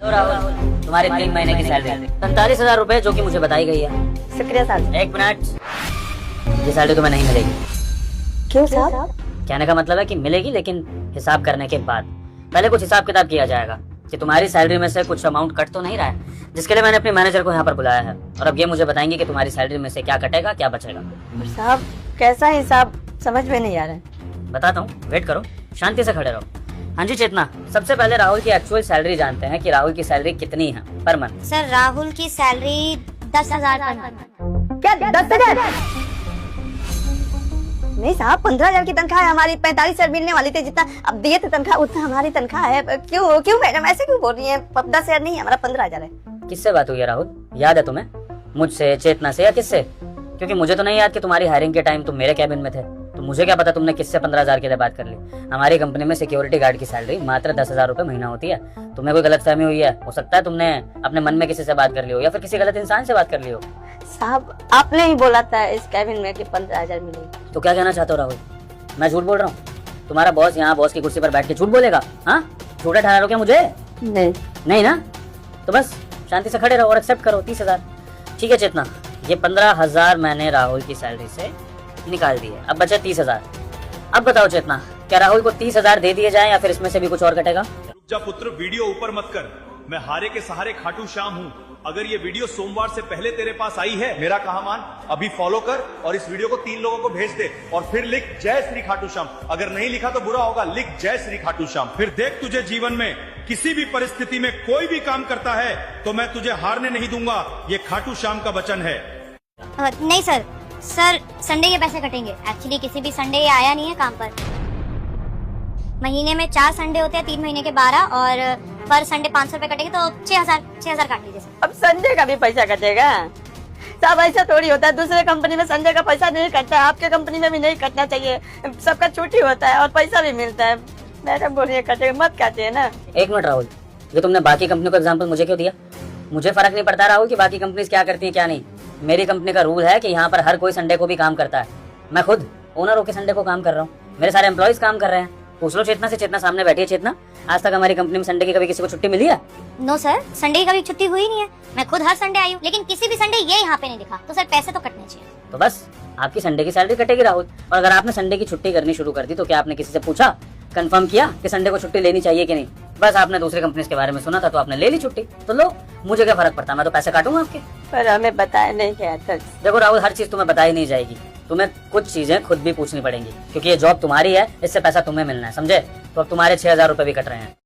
तो राहुल, तुम्हारी 3 महीने की सैलरी 45,000 रुपए जो कि मुझे बताई गई है। शुक्रिया साहब। 1 मिनट, ये सैलरी तुम्हें नहीं मिलेगी। क्यों साहब? कहने का मतलब है कि मिलेगी, लेकिन हिसाब करने के बाद। पहले कुछ हिसाब किताब किया जाएगा कि तुम्हारी सैलरी में से कुछ अमाउंट कट तो नहीं रहा है, जिसके लिए मैंने अपने मैनेजर को यहाँ पर बुलाया है। और अब ये मुझे बताएंगे कि तुम्हारी सैलरी में से क्या कटेगा, क्या बचेगा। साहब कैसा हिसाब समझ में नहीं आ रहा है। बताता हूँ, वेट करो, शांति से खड़े रहो। हाँ जी चेतना, सबसे पहले राहुल की एक्चुअल सैलरी जानते हैं कि राहुल की सैलरी कितनी है पर मंथ। सर राहुल की सैलरी 10,000 पर मंथ। क्या 10,000? नहीं साहब, 15,000 की तनख्वाह है हमारी। 45,000 मिलने वाली थी, जितना अब दिए थे तनख्वाह उतना हमारी तनख्वाह है। क्यों मैडम ऐसे क्यों बोल रही है? 10,000 नहीं, हमारा 15,000 है। किससे बात हुई है राहुल, याद है तुम्हें? मुझसे, चेतना से या किससे? क्योंकि मुझे तो नहीं याद कि तुम्हारी हायरिंग के टाइम तुम मेरे कैबिन में थे, तो मुझे क्या पता तुमने किससे 15,000 के लिए बात कर ली। हमारी कंपनी में सिक्योरिटी गार्ड की सैलरी मात्र 10,000 रुपए महीना होती है। तुम्हें कोई गलतफहमी हुई है, हो सकता है तुमने अपने मन में किसी से बात कर ली हो या फिर किसी गलत इंसान से बात कर ली हो। साहब आपने ही बोला था इस कैबिन में कि 15,000 मिलेगी। तो क्या कहना चाहते हो राहुल, मैं झूठ बोल रहा हूँ? तुम्हारा बॉस यहाँ बॉस की कुर्सी पर बैठ के झूठ बोलेगा? हाँ, झूठा ठहरा रहे हो क्या मुझे? नहीं ना, तो बस शांति से खड़े रहो और एक्सेप्ट करो 30,000। ठीक है चेतना, ये 15,000 मैंने राहुल की सैलरी से निकाल दिए, अब बचे 30,000। अब बताओ चेतना, क्या राहुल को 30,000 दे दिए जाए या फिर इसमें से भी कुछ और कटेगा? रुक जा पुत्र, वीडियो ऊपर मत कर। मैं हारे के सहारे खाटू श्याम हूँ। अगर ये वीडियो सोमवार से पहले तेरे पास आई है, मेरा कहा मान, अभी फॉलो कर और इस वीडियो को 3 लोगों को भेज दे और फिर लिख जय श्री खाटू श्याम। अगर नहीं लिखा तो बुरा होगा, लिख जय श्री खाटू श्याम। फिर देख, तुझे जीवन में किसी भी परिस्थिति में कोई भी काम करता है तो मैं तुझे हारने नहीं दूंगा। ये खाटू श्याम का वचन है। नहीं सर, संडे के पैसे कटेंगे। एक्चुअली किसी भी संडे आया नहीं है काम पर। महीने में 4 संडे होते हैं, 3 महीने के 12, और पर संडे 500 रुपए कटेंगे, तो 6,000 काट लीजिए सर। अब संडे का भी पैसा कटेगा? साहब ऐसा थोड़ी होता है, दूसरे कंपनी में संडे का पैसा नहीं कटता है, आपके कंपनी में भी नहीं कटना चाहिए। सबका छुट्टी होता है और पैसा भी मिलता है। मैडम बोलिए कटेगा, मत काटिए ना। 1 मिनट राहुल, ये तुमने बाकी कंपनियों का एग्जाम्पल मुझे क्यों दिया? मुझे फर्क नहीं पड़ता राहुल कि बाकी कंपनीज क्या करती है क्या नहीं। मेरी कंपनी का रूल है कि यहाँ पर हर कोई संडे को भी काम करता है। मैं खुद ओनर होकर संडे को काम कर रहा हूँ, मेरे सारे एम्प्लॉइज काम कर रहे हैं। पूछ लो चेतना से, चेतना सामने बैठी है। चेतना, आज तक हमारी कंपनी में संडे की कभी किसी को छुट्टी मिली है? नो सर, संडे की कभी छुट्टी हुई नहीं है। मैं खुद हर संडे आई हूँ, लेकिन किसी भी संडे ये यहाँ पे नहीं दिखा, तो सर पैसे तो कटने चाहिए। तो बस आपकी संडे की सैलरी कटेगी राहुल। और अगर आपने संडे की छुट्टी करनी शुरू कर दी तो क्या आपने किसी से पूछा, कंफर्म किया कि संडे को छुट्टी लेनी चाहिए कि नहीं? बस आपने दूसरी कंपनी के बारे में सुना था तो आपने ले ली छुट्टी, तो लो, मुझे क्या फर्क पड़ता, मैं तो पैसे काटूंगा आपके। पर हमें बताया नहीं गया था। देखो राहुल, हर चीज तुम्हें बताई नहीं जाएगी, तुम्हें कुछ चीजें खुद भी पूछनी पड़ेंगी, क्योंकि ये जॉब तुम्हारी है, इससे पैसा तुम्हें मिलना है, समझे? तो अब तुम्हारे 6,000 रुपए भी कट रहे हैं।